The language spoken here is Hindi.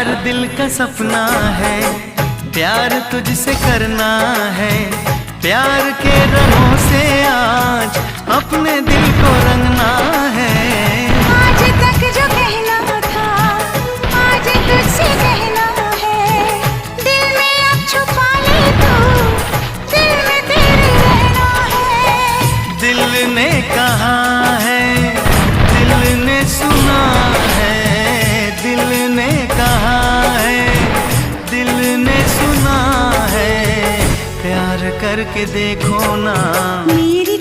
प्यार दिल का सपना है, प्यार तुझसे करना है। प्यार के रंगों से आज अपने दिल को रंगना है। आज तक जो कहना था आज तुझसे कहना है। दिल में अब छुपा ले तू, दिल में तेरे रहना है। दिल ने कहा है, दिल ने सुना है। दिल ने कहा है, दिल ने सुना है। प्यार करके देखो ना, मेरी